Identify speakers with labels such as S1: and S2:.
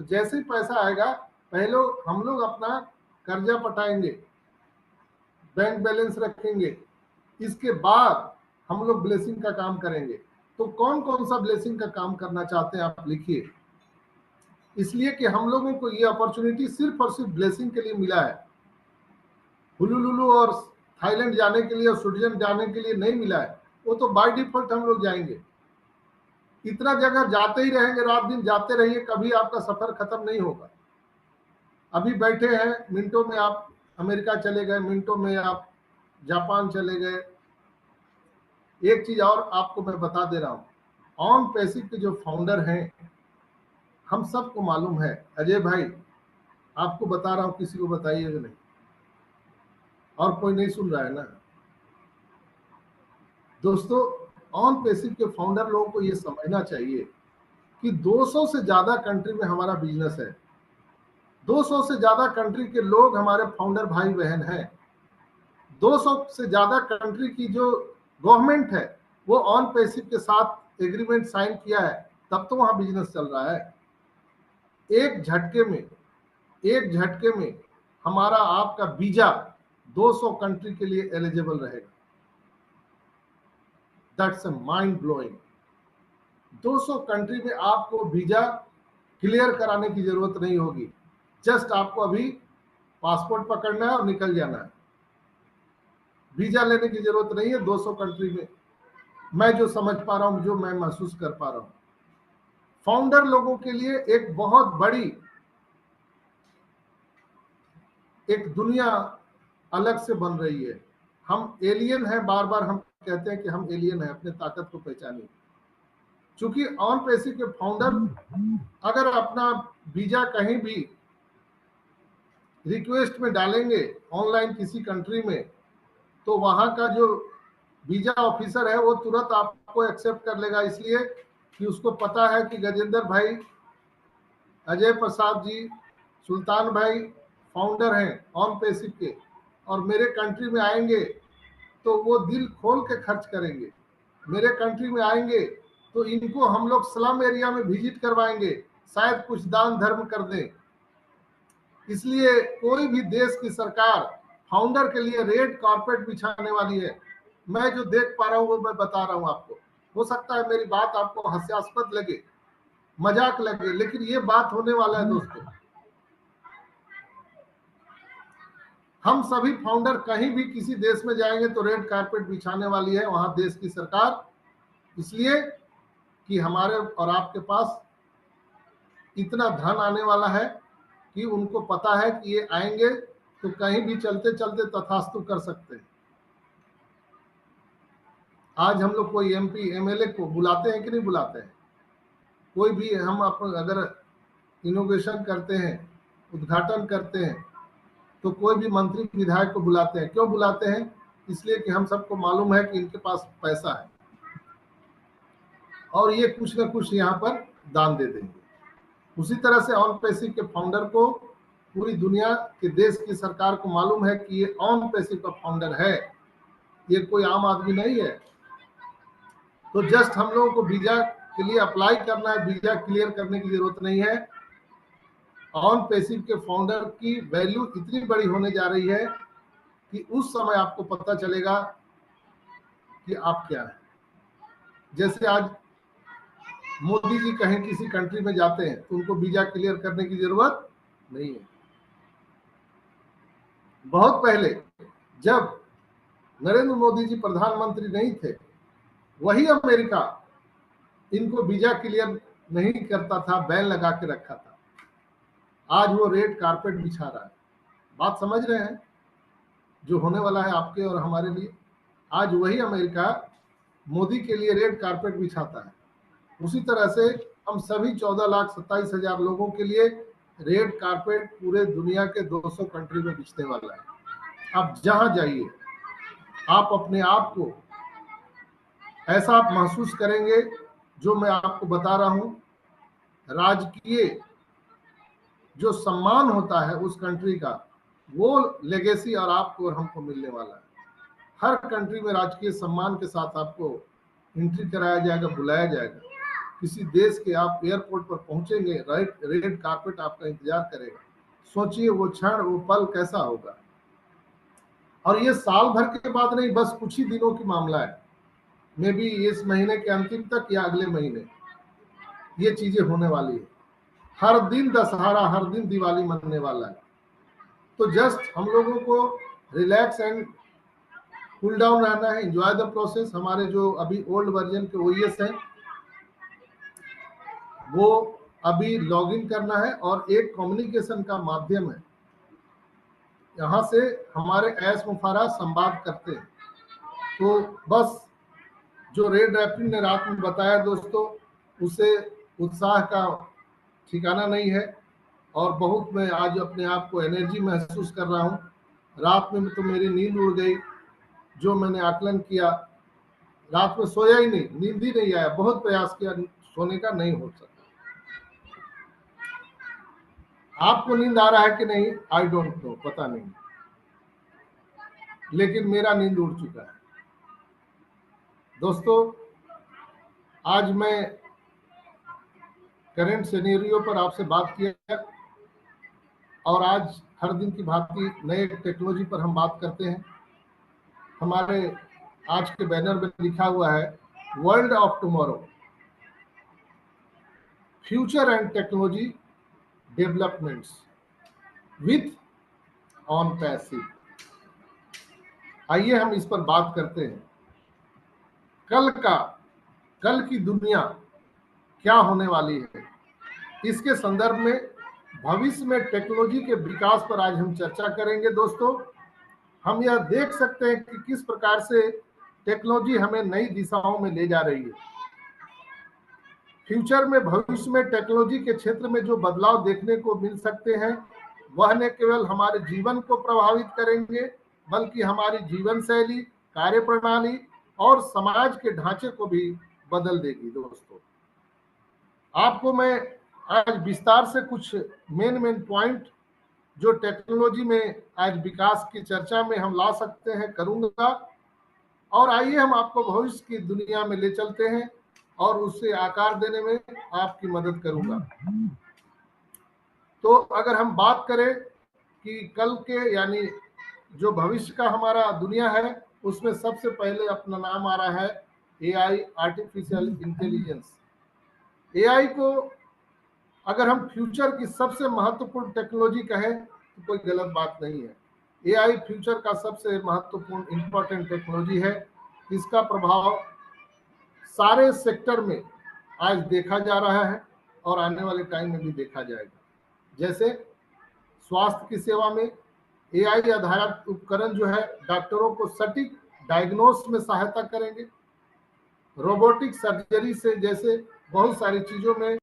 S1: तो जैसे ही पैसा आएगा पहले हम लोग अपना कर्जा पटाएंगे, बैंक बैलेंस रखेंगे, इसके बाद हम लोग ब्लेसिंग का काम करेंगे। तो कौन कौन सा ब्लेसिंग का काम करना चाहते हैं आप लिखिए। इसलिए कि हम लोगों को ये अपॉर्चुनिटी सिर्फ और सिर्फ ब्लेसिंग के लिए मिला है। हुलुलुलु और थाईलैंड जाने के लिए और स्विट्जरलैंड जाने के लिए नहीं मिला है, वो तो बाय डिफॉल्ट हम लोग जाएंगे। इतना जगह जाते ही रहेंगे, रात दिन जाते रहिए, कभी आपका सफर खत्म नहीं होगा। अभी बैठे हैं, मिनटों में आप अमेरिका चले गए, मिनटों में आप जापान चले गए। एक चीज और आपको मैं बता दे रहा हूँ, ऑन पैसिव के जो फाउंडर हैं हम सबको मालूम है। अजय भाई आपको बता रहा हूँ, किसी को बताइएगा नहीं, और कोई नहीं सुन रहा है ना दोस्तों। ऑन पैसिव के फाउंडर लोगों को ये समझना चाहिए कि 200 से ज्यादा कंट्री में हमारा बिजनेस है, 200 से ज्यादा कंट्री के लोग हमारे फाउंडर भाई बहन हैं, 200 से ज्यादा कंट्री की जो गवर्नमेंट है वो ऑन पैसिव के साथ एग्रीमेंट साइन किया है, तब तो वहां बिजनेस चल रहा है। एक झटके में हमारा आपका वीजा 200 कंट्री के लिए एलिजिबल रहेगा। That's a mind blowing. 200 country में आपको वीजा क्लियर कराने की जरूरत नहीं होगी, जस्ट आपको अभी पासपोर्ट पकड़ना है और निकल जाना है, वीजा लेने की जरूरत नहीं है 200 कंट्री में। मैं जो समझ पा रहा हूं, जो मैं महसूस कर पा रहा हूं, फाउंडर लोगों के लिए एक बहुत बड़ी एक दुनिया अलग से बन रही है। हम एलियन हैं, बार बार हम कहते हैं कि हम एलियन हैं, अपने ताकत को पहचानिए। चूंकि ऑन पैसिव के फाउंडर अगर अपना वीजा कहीं भी रिक्वेस्ट में डालेंगे ऑनलाइन किसी कंट्री में, तो वहां का जो वीजा ऑफिसर है वो तुरंत आपको एक्सेप्ट कर लेगा, इसलिए कि उसको पता है कि गजेंद्र भाई, अजय प्रसाद जी, सुल्तान भाई फाउंडर हैं ऑन पैसिव के, और मेरे कंट्री में आएंगे तो वो दिल खोल के खर्च करेंगे। मेरे कंट्री में आएंगे तो इनको हम लोग स्लम एरिया में विजिट करवाएंगे, शायद कुछ दान धर्म कर दें। इसलिए कोई भी देश की सरकार फाउंडर के लिए रेड कारपेट बिछाने वाली है। मैं जो देख पा रहा हूं वो मैं बता रहा हूं आपको। हो सकता है मेरी बात आपको हास्यास्पद लगे, मजाक लगे, लेकिन ये बात होने वाला है दोस्तों। हम सभी फाउंडर कहीं भी किसी देश में जाएंगे तो रेड कारपेट बिछाने वाली है वहां देश की सरकार, इसलिए कि हमारे और आपके पास इतना धन आने वाला है कि उनको पता है कि ये आएंगे तो कहीं भी चलते चलते तथास्तु कर सकते हैं। आज हम लोग कोई एमपी एमएलए को बुलाते हैं कि नहीं बुलाते हैं? कोई भी हम अगर इनोवेशन करते हैं, उद्घाटन करते हैं, तो कोई भी मंत्री विधायक को बुलाते हैं। क्यों बुलाते हैं? इसलिए कि हम सबको मालूम है कि इनके पास पैसा है और ये कुछ न कुछ यहाँ पर दान दे देंगे। उसी तरह से ऑन पैसिव के फाउंडर को पूरी दुनिया के देश की सरकार को मालूम है कि ये ऑन पैसिव का फाउंडर है, ये कोई आम आदमी नहीं है। तो जस्ट हम लोगों को वीजा के लिए अप्लाई करना है, वीजा क्लियर करने की जरूरत नहीं है। ऑन पैसिव के फाउंडर की वैल्यू इतनी बड़ी होने जा रही है कि उस समय आपको पता चलेगा कि आप क्या है। जैसे आज मोदी जी कहीं किसी कंट्री में जाते हैं तो उनको वीजा क्लियर करने की जरूरत नहीं है। बहुत पहले जब नरेंद्र मोदी जी प्रधानमंत्री नहीं थे, वही अमेरिका इनको वीजा क्लियर नहीं करता था, बैन लगा के रखा था। आज वो रेड कारपेट बिछा रहा है। बात समझ रहे हैं जो होने वाला है आपके और हमारे लिए? आज वही अमेरिका मोदी के लिए रेड कारपेट बिछाता है। उसी तरह से हम सभी 14,27,000 लोगों के लिए रेड कारपेट पूरे दुनिया के 200 कंट्री में बिछने वाला है। आप जहां जाइए आप अपने आप को ऐसा आप महसूस करेंगे, जो मैं आपको बता रहा हूं, राजकीय जो सम्मान होता है उस कंट्री का, वो लेगेसी और आपको और हमको मिलने वाला है। हर कंट्री में राजकीय सम्मान के साथ आपको एंट्री कराया जाएगा, बुलाया जाएगा। किसी देश के आप एयरपोर्ट पर पहुंचेंगे, रेड कारपेट आपका इंतजार करेगा। सोचिए वो क्षण, वो पल कैसा होगा। और ये साल भर के बाद नहीं, बस कुछ ही दिनों की मामला है। मे बी इस महीने के अंतिम तक या अगले महीने ये चीजें होने वाली है। हर दिन दशहरा, हर दिन दिवाली मनने वाला है। तो जस्ट हम लोगों को रिलैक्स एंड कूल डाउन रहना है, एंजॉय द प्रोसेस। हमारे जो अभी ओल्ड वर्जन के ओएस हैं वो अभी लॉगिन करना है, और एक कम्युनिकेशन का माध्यम है, यहाँ से हमारे ऐश मुफारा संवाद करते हैं। तो बस जो रेड रैपिड ने रात में बताया दोस्तों, उसे उत्साह का ठिकाना नहीं है, और बहुत मैं आज अपने आप को एनर्जी महसूस कर रहा हूँ। रात में तो मेरी नींद उड़ गई। जो मैंने आकलन किया, रात में सोया ही नहीं, नींद ही नहीं आया, बहुत प्रयास किया, सोने का नहीं हो सका। आपको नींद आ रहा है कि नहीं, आई डोंट नो, पता नहीं, लेकिन मेरा नींद उड़ चुका है। दोस्तों, आज मैं करंट सिनेरियो पर आपसे बात किया, और आज हर दिन की भांति नए टेक्नोलॉजी पर हम बात करते हैं। हमारे आज के बैनर में लिखा हुआ है world of tomorrow, future and technology developments with on passive. आइए हम इस पर बात करते हैं। कल की दुनिया क्या होने वाली है, इसके संदर्भ में भविष्य में टेक्नोलॉजी के विकास पर आज हम चर्चा करेंगे। दोस्तों, हम यह देख सकते हैं कि किस प्रकार से टेक्नोलॉजी हमें नई दिशाओं में ले जा रही है। फ्यूचर में, भविष्य में टेक्नोलॉजी के क्षेत्र में जो बदलाव देखने को मिल सकते हैं, वह न केवल हमारे जीवन को प्रभावित करेंगे, बल्कि हमारी जीवन शैली, कार्य प्रणाली और समाज के ढांचे को भी बदल देगी। दोस्तों, आपको मैं आज विस्तार से कुछ मेन पॉइंट जो टेक्नोलॉजी में आज विकास की चर्चा में हम ला सकते हैं करूंगा, और आइए हम आपको भविष्य की दुनिया में ले चलते हैं और उसे आकार देने में आपकी मदद करूंगा। तो अगर हम बात करें कि कल के, यानी जो भविष्य का हमारा दुनिया है, उसमें सबसे पहले अपना नाम आ रहा है एआई, आर्टिफिशियल इंटेलिजेंस। एआई को अगर हम फ्यूचर की सबसे महत्वपूर्ण टेक्नोलॉजी कहें तो कोई गलत बात नहीं है। एआई फ्यूचर का सबसे महत्वपूर्ण इंपॉर्टेंट टेक्नोलॉजी है। इसका प्रभाव सारे सेक्टर में आज देखा जा रहा है और आने वाले टाइम में भी देखा जाएगा। जैसे स्वास्थ्य की सेवा में एआई आधारित उपकरण जो है डॉक्टरों को सटीक डायग्नोस में सहायता करेंगे। रोबोटिक सर्जरी से जैसे बहुत सारी चीजों में